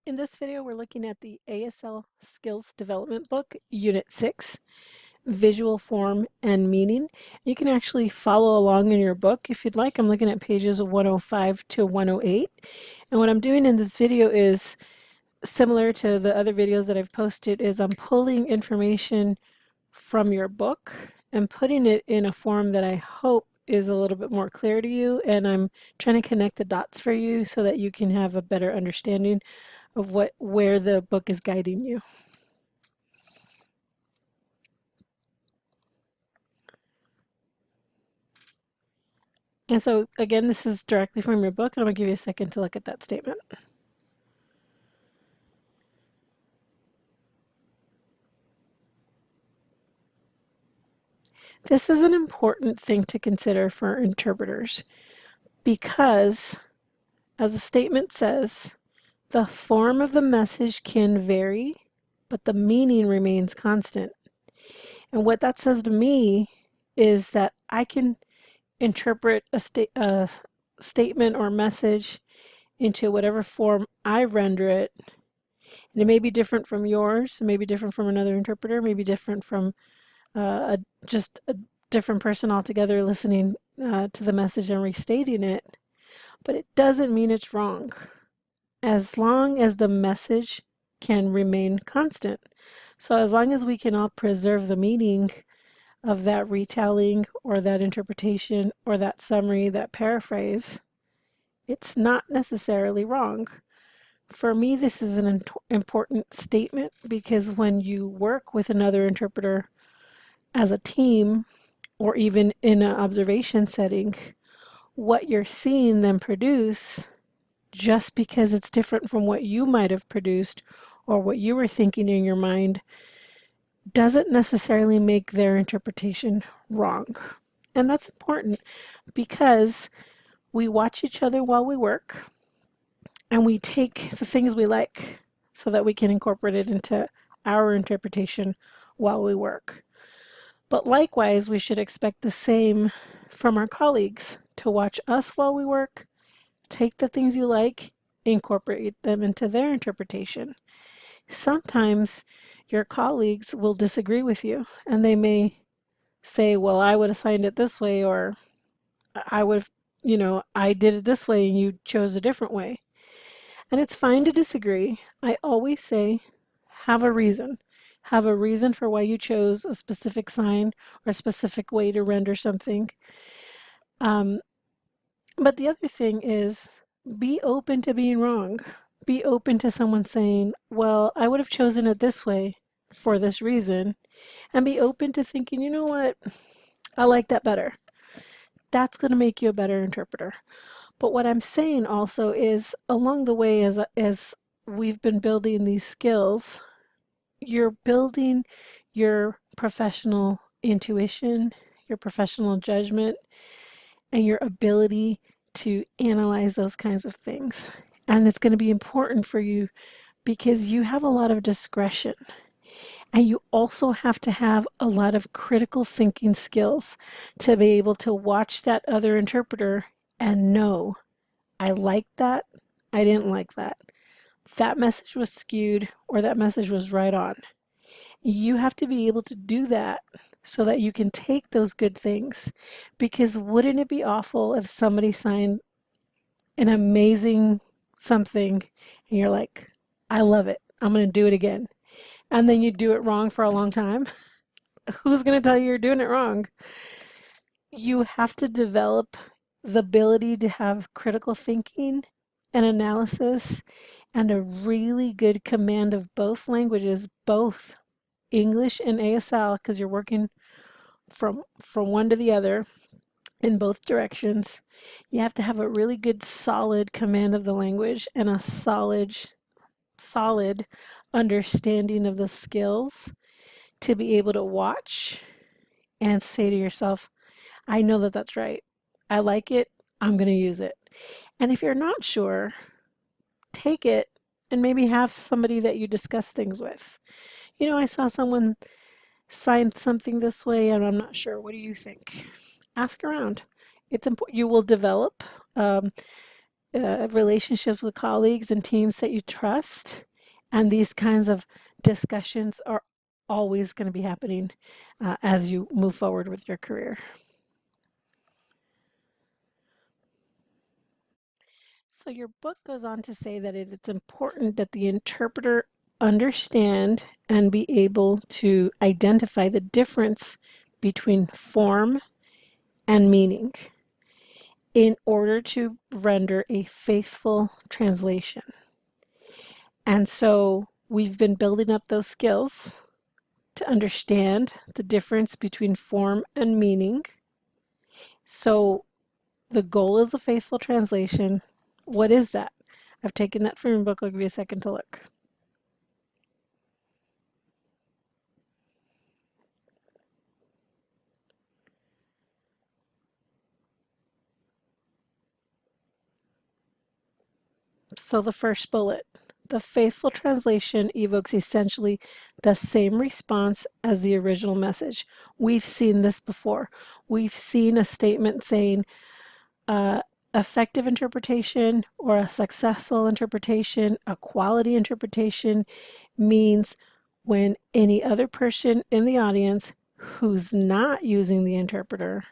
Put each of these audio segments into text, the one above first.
In this video, we're looking at the ASL Skills Development book, Unit 6, Visual Form and Meaning. You can actually follow along in your book if you'd like. I'm looking at pages 105 to 108. And what I'm doing in this video is similar to the other videos that I've posted, is I'm pulling information from your book and putting it in a form that I hope is a little bit more clear to you, and I'm trying to connect the dots for you so that you can have a better understanding of where the book is guiding you. And so again, this is directly from your book, and I'm going to give you a second to look at that statement. This is an important thing to consider for interpreters because, as the statement says, the form of the message can vary, but the meaning remains constant. And what that says to me is that I can interpret a statement or message into whatever form I render it. And it may be different from yours, it may be different from another interpreter, maybe different from just a different person altogether listening to the message and restating it. But it doesn't mean it's wrong, as long as the message can remain constant. So as long as we can all preserve the meaning of that retelling or that interpretation or that summary, that paraphrase, it's not necessarily wrong. For me, this is an important statement because when you work with another interpreter as a team or even in an observation setting, what you're seeing them produce, just because it's different from what you might have produced or what you were thinking in your mind, doesn't necessarily make their interpretation wrong. And that's important because we watch each other while we work and we take the things we like so that we can incorporate it into our interpretation while we work. But likewise, we should expect the same from our colleagues, to watch us while we work, take the things you like, incorporate them into their interpretation. Sometimes your colleagues will disagree with you and they may say, well, I would have signed it this way, or I would, I did it this way and you chose a different way. And it's fine to disagree. I always say, have a reason. Have a reason for why you chose a specific sign or a specific way to render something. But the other thing is, be open to being wrong. Be open to someone saying, well, I would have chosen it this way for this reason. And be open to thinking, you know what, I like that better. That's going to make you a better interpreter. But what I'm saying also is, along the way, as we've been building these skills, you're building your professional intuition, your professional judgment, and your ability to analyze those kinds of things. And it's going to be important for you because you have a lot of discretion. And you also have to have a lot of critical thinking skills to be able to watch that other interpreter and know, I liked that, I didn't like that. That message was skewed or that message was right on. You have to be able to do that so that you can take those good things. Because wouldn't it be awful if somebody signed an amazing something and you're like, I love it, I'm going to do it again. And then you do it wrong for a long time? Who's going to tell you you're doing it wrong? You have to develop the ability to have critical thinking and analysis and a really good command of both languages, both English and ASL, because you're working from one to the other in both directions. You have to have a really good solid command of the language and a solid understanding of the skills to be able to watch and say to yourself, I know that that's right. I like it. I'm going to use it. And if you're not sure, take it and maybe have somebody that you discuss things with. I saw someone sign something this way and I'm not sure. What do you think? Ask around. It's important. You will develop relationships with colleagues and teams that you trust. And these kinds of discussions are always going to be happening as you move forward with your career. So your book goes on to say that it's important that the interpreter understand and be able to identify the difference between form and meaning in order to render a faithful translation. And so we've been building up those skills to understand the difference between form and meaning. So the goal is a faithful translation. What is that? I've taken that from your book. I'll give you a second to look. So the first bullet, the faithful translation evokes essentially the same response as the original message. We've seen this before. We've seen a statement saying effective interpretation or a successful interpretation, a quality interpretation means when any other person in the audience who's not using the interpreter,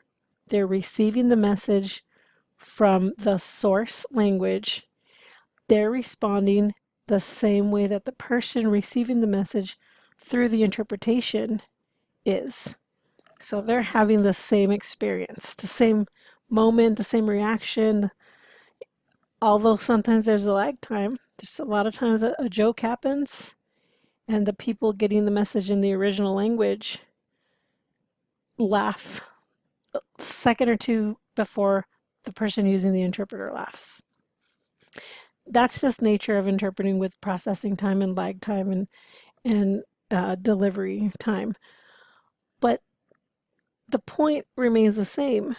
they're receiving the message from the source language, they're responding the same way that the person receiving the message through the interpretation is. So they're having the same experience, the same moment, the same reaction. Although sometimes there's a lag time, there's a lot of times that a joke happens and the people getting the message in the original language laugh a second or two before the person using the interpreter laughs. That's just nature of interpreting with processing time and lag time and delivery time. But the point remains the same,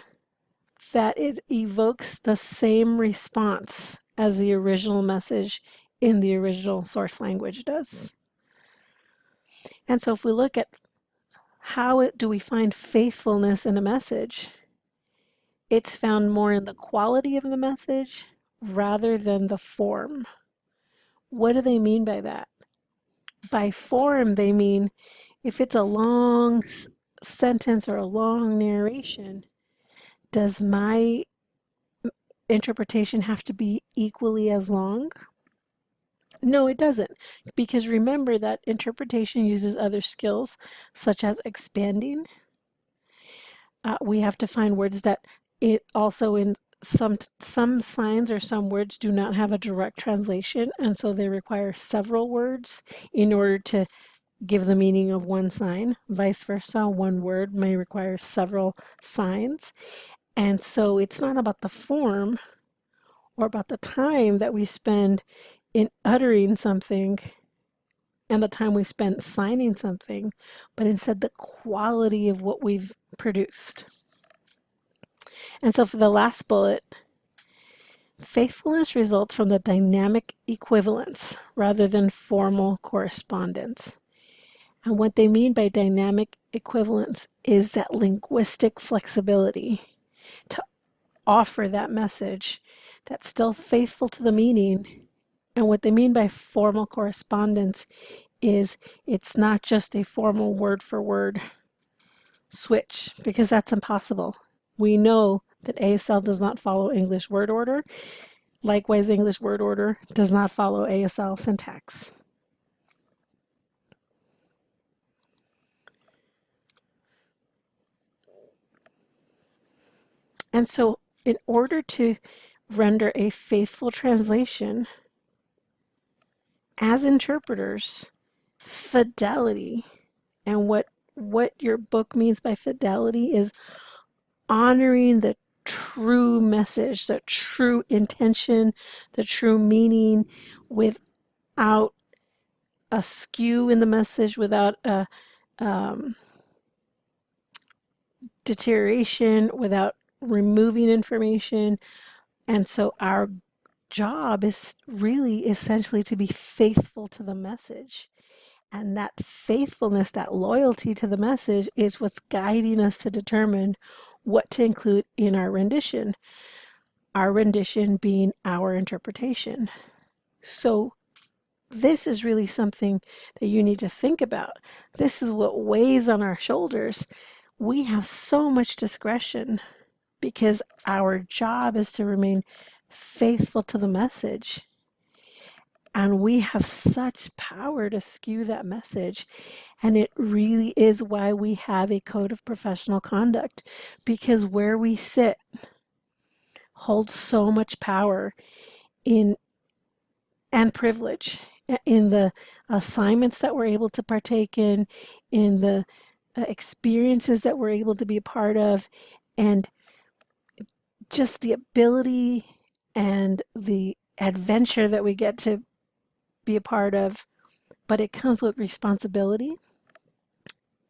that it evokes the same response as the original message in the original source language does. And so if we look at how do we find faithfulness in a message, it's found more in the quality of the message rather than the form. What do they mean by that? By form, they mean if it's a long sentence or a long narration, does my interpretation have to be equally as long? No, it doesn't. Because remember that interpretation uses other skills such as expanding. We have to find words that it also in some signs or some words do not have a direct translation, and so they require several words in order to give the meaning of one sign. Vice versa, one word may require several signs. And so it's not about the form or about the time that we spend in uttering something and the time we spent signing something, but instead the quality of what we've produced. And so for the last bullet, faithfulness results from the dynamic equivalence rather than formal correspondence. And what they mean by dynamic equivalence is that linguistic flexibility to offer that message that's still faithful to the meaning. And what they mean by formal correspondence is it's not just a formal word for word switch, because that's impossible. We know that ASL does not follow English word order. Likewise, English word order does not follow ASL syntax. And so in order to render a faithful translation, as interpreters, fidelity, and what your book means by fidelity is honoring the true message, the true intention, the true meaning, without a skew in the message, without a deterioration, without removing information. And so our job is really essentially to be faithful to the message. And that faithfulness, that loyalty to the message is what's guiding us to determine what to include in our rendition. our rendition being our interpretation. So this is really something that you need to think about. This is what weighs on our shoulders. We have so much discretion because our job is to remain faithful to the message. And we have such power to skew that message. And it really is why we have a code of professional conduct, because where we sit holds so much power in and privilege in the assignments that we're able to partake in the experiences that we're able to be a part of, and just the ability and the adventure that we get to be a part of. But it comes with responsibility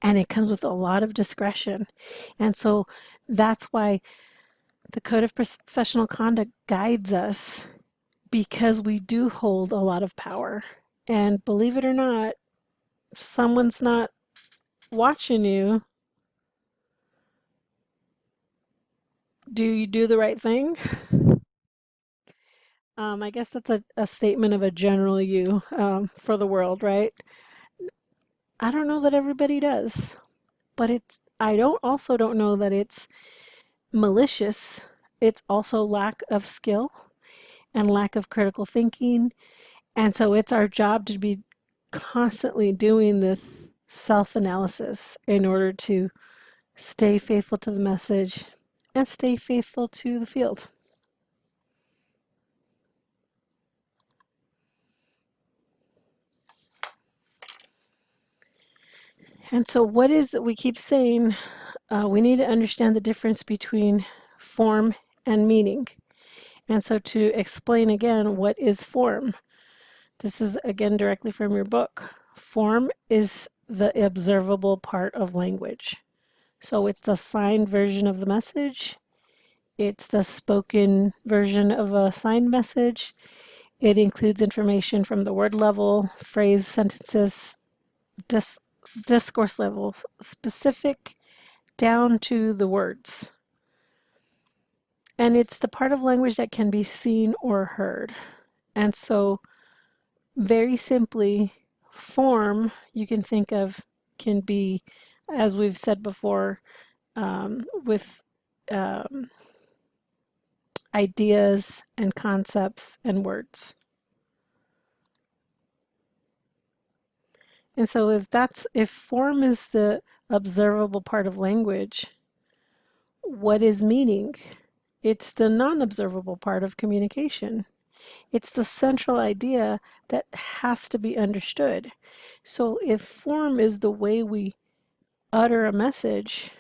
and it comes with a lot of discretion. And so that's why the Code of Professional Conduct guides us, because we do hold a lot of power. And believe it or not, if someone's not watching you, do you do the right thing? I guess that's a statement of a general you for the world, right? I don't know that everybody does, but I don't know that it's malicious. It's also lack of skill and lack of critical thinking. And so it's our job to be constantly doing this self-analysis in order to stay faithful to the message and stay faithful to the field. And so what is, we keep saying, we need to understand the difference between form and meaning. And so to explain again, what is form? This is again directly from your book. Form is the observable part of language. So it's the signed version of the message. It's the spoken version of a signed message. It includes information from the word level, phrase, sentences, discourse levels, specific down to the words. And it's the part of language that can be seen or heard. And so very simply, form you can think of can be, as we've said before, with ideas and concepts and words. And so if form is the observable part of language, what is meaning? It's the non-observable part of communication. It's the central idea that has to be understood. So if form is the way we utter a message,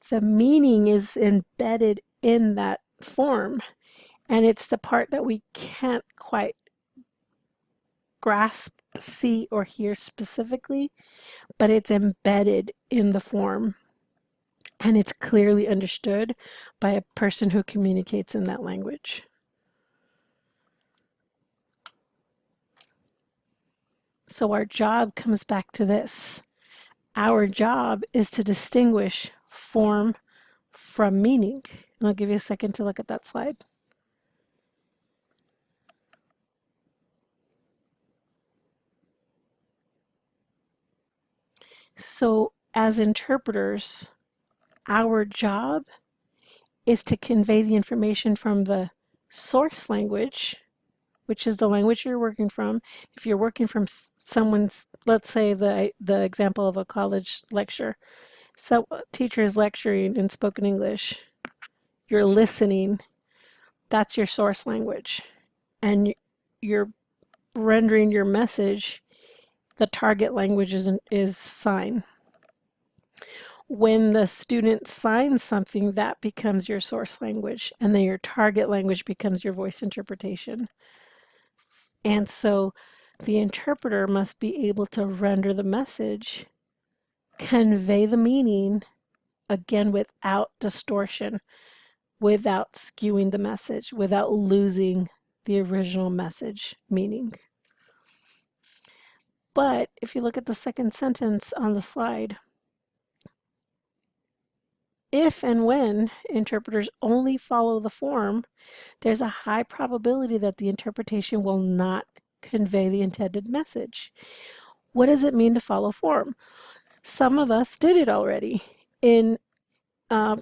the meaning is embedded in that form. And it's the part that we can't quite grasp, see, or hear specifically, but it's embedded in the form. And it's clearly understood by a person who communicates in that language. So our job comes back to this. Our job is to distinguish form from meaning. And I'll give you a second to look at that slide. So as interpreters, our job is to convey the information from the source language, which is the language you're working from. If you're working from someone's, let's say the example of a college lecture, so a teacher is lecturing in spoken English, you're listening, that's your source language. And you're rendering your message, the target language is sign. When the student signs something, that becomes your source language, and then your target language becomes your voice interpretation. And so the interpreter must be able to render the message, convey the meaning, again without distortion, without skewing the message, without losing the original message meaning. But if you look at the second sentence on the slide, If and when interpreters only follow the form, there's a high probability that the interpretation will not convey the intended message. What does it mean to follow form? Some of us did it already. In uh,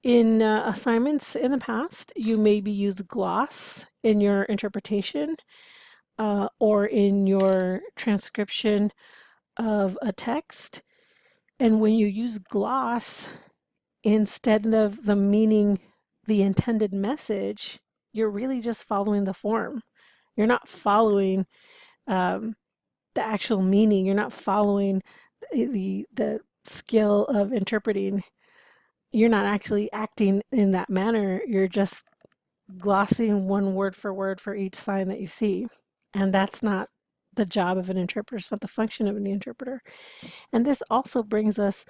assignments in the past, you maybe used gloss in your interpretation or in your transcription of a text. And when you use gloss, instead of the meaning, the intended message, you're really just following the form. You're not following the actual meaning. You're not following the skill of interpreting. You're not actually acting in that manner. You're just glossing one word for each sign that you see. And that's not the job of an interpreter. It's not the function of an interpreter. And this also brings us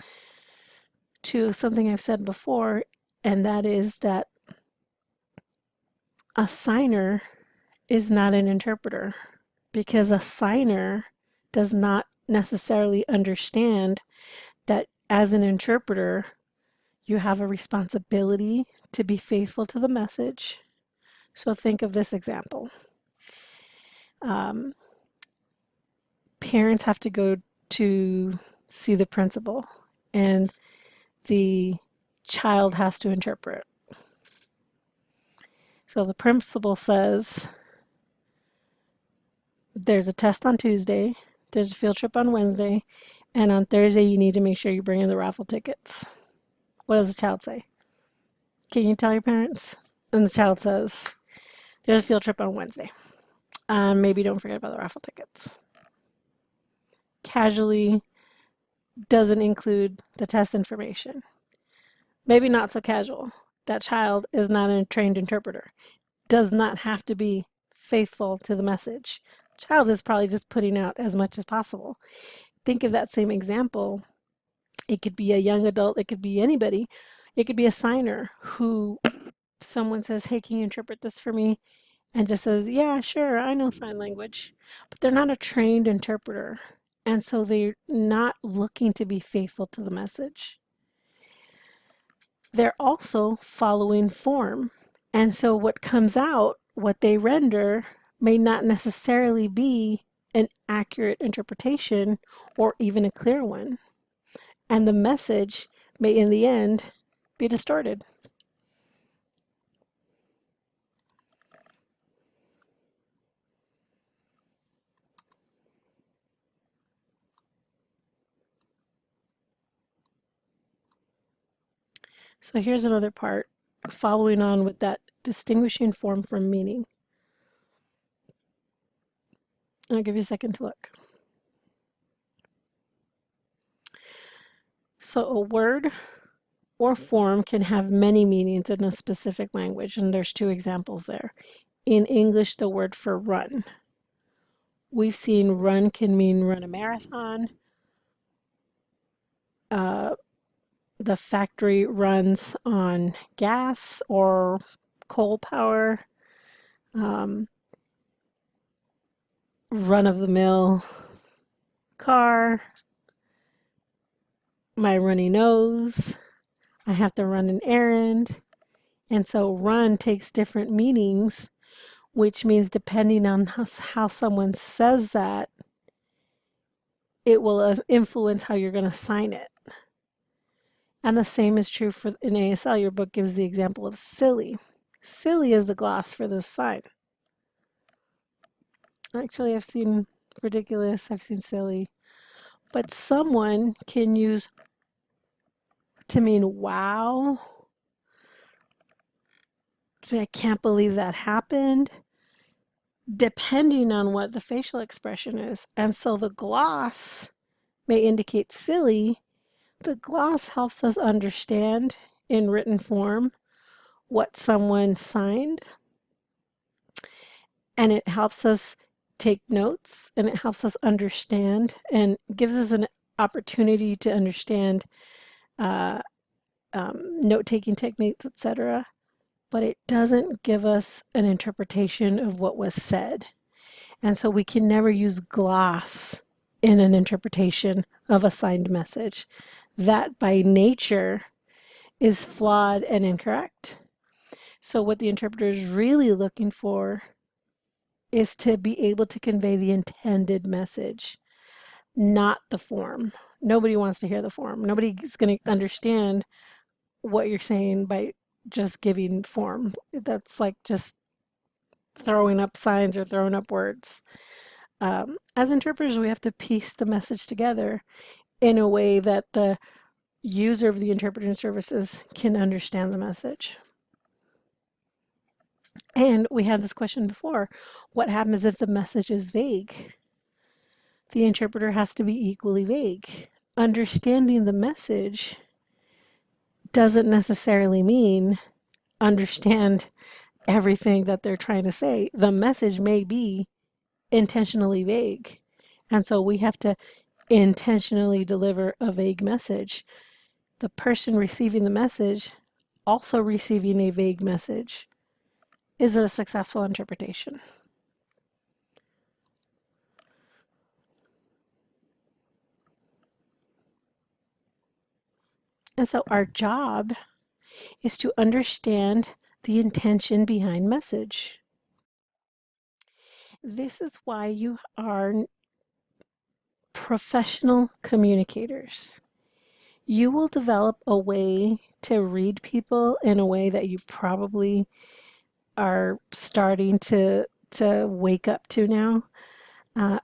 to something I've said before, and that is that a signer is not an interpreter, because a signer does not necessarily understand that as an interpreter, you have a responsibility to be faithful to the message. So think of this example. Parents have to go to see the principal, and the child has to interpret. So the principal says, there's a test on Tuesday, there's a field trip on Wednesday, and on Thursday you need to make sure you bring in the raffle tickets. What does the child say? Can you tell your parents? And the child says, there's a field trip on Wednesday. Maybe don't forget about the raffle tickets. Casually doesn't include the test information. Maybe not so casual. That child is not a trained interpreter. Does not have to be faithful to the message. Child is probably just putting out as much as possible. Think of that same example. It could be a young adult, it could be anybody. It could be a signer who someone says, hey, can you interpret this for me? And just says, yeah, sure, I know sign language. But they're not a trained interpreter. And so they're not looking to be faithful to the message. They're also following form. And so what comes out, what they render, may not necessarily be an accurate interpretation or even a clear one. And the message may, in the end, be distorted. So here's another part, following on with that distinguishing form from meaning. I'll give you a second to look. So a word or form can have many meanings in a specific language, and there's two examples there. In English, the word for run. We've seen run can mean run a marathon. The factory runs on gas or coal power. Run-of-the-mill car. My runny nose. I have to run an errand. And so run takes different meanings, which means depending on how someone says that, it will influence how you're going to sign it. And the same is true for in ASL. Your book gives the example of silly. Silly is the gloss for this sign. Actually, I've seen ridiculous, I've seen silly. But someone can use to mean wow. I can't believe that happened. Depending on what the facial expression is. And so the gloss may indicate silly. The gloss helps us understand in written form what someone signed, and it helps us take notes, and it helps us understand and gives us an opportunity to understand note-taking techniques, etc. But it doesn't give us an interpretation of what was said. And so we can never use gloss in an interpretation of a signed message. that by nature is flawed and incorrect. So what the interpreter is really looking for is to be able to convey the intended message, not the form. Nobody wants to hear the form. Nobody's going to understand what you're saying by just giving form. That's like just throwing up signs or throwing up words. As interpreters, we have to piece the message together in a way that the user of the interpreting services can understand the message. And we had this question before, what happens if the message is vague? The interpreter has to be equally vague. Understanding the message doesn't necessarily mean understand everything that they're trying to say. The message may be intentionally vague. And so we have to intentionally deliver a vague message. The person receiving the message also receiving a vague message is a successful interpretation. And so our job is to understand the intention behind message. This is why you are professional communicators. You will develop a way to read people in a way that you probably are starting to wake up to now.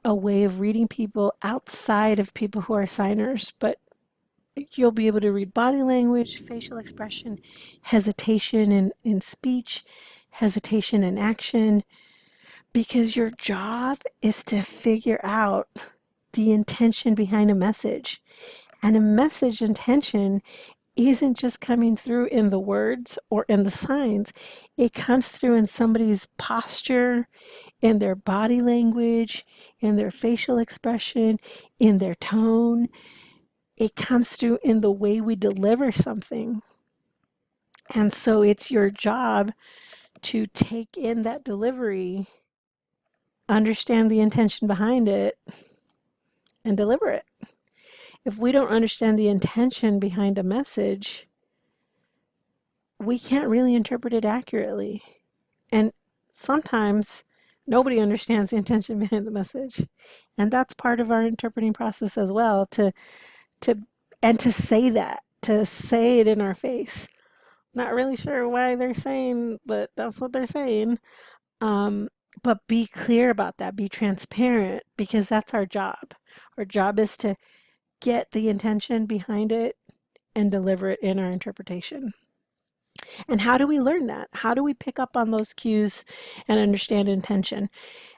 A way of reading people outside of people who are signers, but you'll be able to read body language, facial expression, hesitation in speech, hesitation in action, because your job is to figure out the intention behind a message. And a message intention isn't just coming through in the words or in the signs. It comes through in somebody's posture, in their body language, in their facial expression, in their tone. It comes through in the way we deliver something. And so it's your job to take in that delivery, understand the intention behind it, and deliver it. If we don't understand the intention behind a message, we can't really interpret it accurately. And sometimes nobody understands the intention behind the message. And that's part of our interpreting process as well, to say that, to say it in our face. Not really sure why they're saying, but that's what they're saying. But be clear about that, be transparent, because that's our job. Our job is to get the intention behind it and deliver it in our interpretation. And how do we learn that? How do we pick up on those cues and understand intention?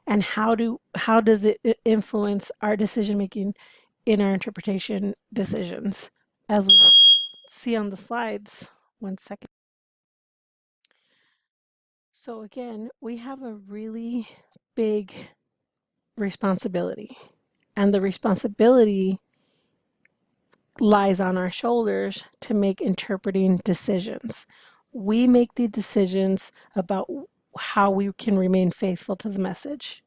And how does it influence our decision making in our interpretation decisions? As we see on the slides, one second. So again, we have a really big responsibility, and the responsibility lies on our shoulders to make interpreting decisions. We make the decisions about how we can remain faithful to the message.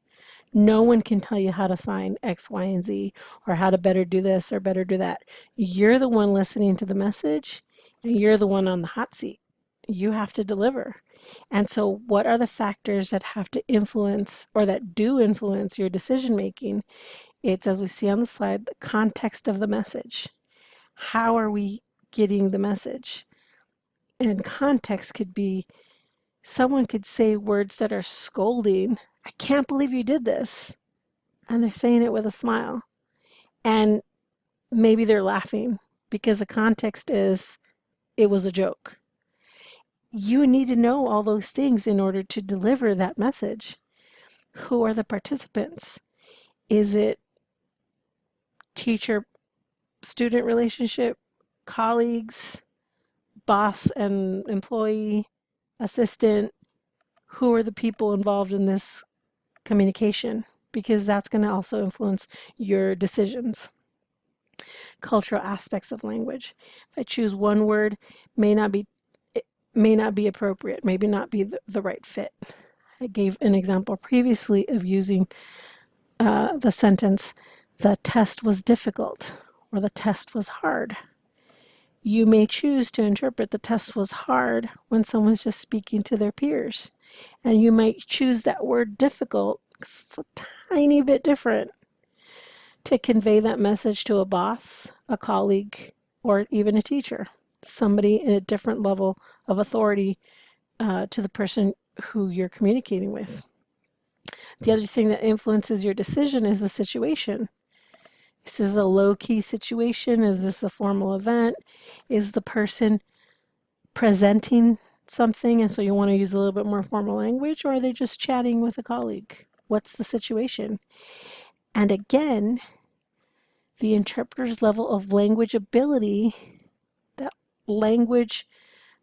No one can tell you how to sign X, Y, and Z, or how to better do this or better do that. You're the one listening to the message, and you're the one on the hot seat. You have to deliver. And so what are the factors that have to influence, or that do influence, your decision making? It's, as we see on the slide, the context of the message. How are we getting the message? And context could be, someone could say words that are scolding. I can't believe you did this. And they're saying it with a smile. And maybe they're laughing because the context is, it was a joke. You need to know all those things in order to deliver that message. Who are the participants? Is it teacher-student relationship, colleagues, boss and employee, assistant? Who are the people involved in this communication? Because that's going to also influence your decisions. Cultural aspects of language. If I choose one word, it may not be appropriate, maybe not be the right fit. I gave an example previously of using the sentence, the test was difficult, or the test was hard. You may choose to interpret the test was hard when someone's just speaking to their peers. And you might choose that word difficult, 'cause it's a tiny bit different, to convey that message to a boss, a colleague, or even a teacher, somebody in a different level of authority to the person who you're communicating with. The other thing that influences your decision is the situation. Is this a low-key situation? Is this a formal event? Is the person presenting something and so you want to use a little bit more formal language, or are they just chatting with a colleague? What's the situation? And again, the interpreter's level of language ability, that language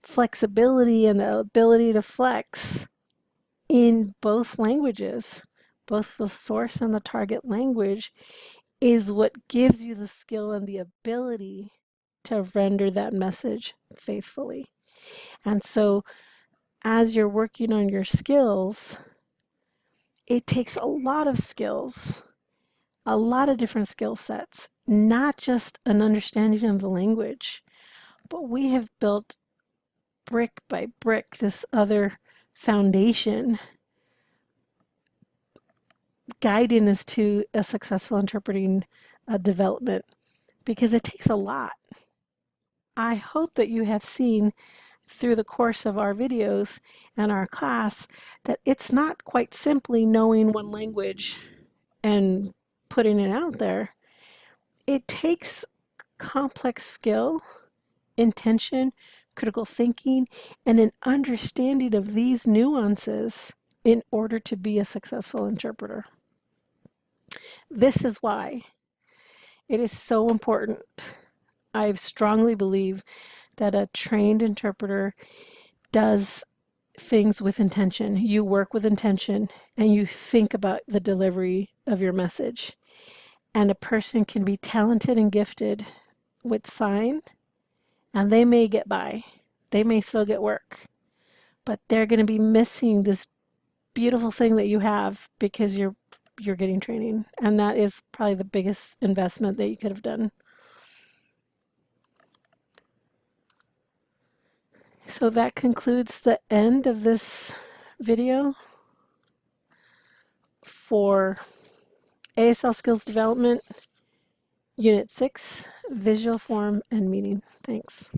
flexibility and the ability to flex in both languages, both the source and the target language, is what gives you the skill and the ability to render that message faithfully. And so as you're working on your skills, it takes a lot of skills, a lot of different skill sets, not just an understanding of the language, but we have built brick by brick this other foundation guiding us to a successful interpreting development, because it takes a lot. I hope that you have seen through the course of our videos and our class that it's not quite simply knowing one language and putting it out there. It takes complex skill, intention, critical thinking, and an understanding of these nuances in order to be a successful interpreter. This is why it is so important. I strongly believe that a trained interpreter does things with intention. You work with intention and you think about the delivery of your message. And a person can be talented and gifted with sign, and they may get by. They may still get work, but they're going to be missing this beautiful thing that you have because you're getting training. And that is probably the biggest investment that you could have done. So that concludes the end of this video for ASL Skills Development, Unit 6, Visual Form and Meaning. Thanks.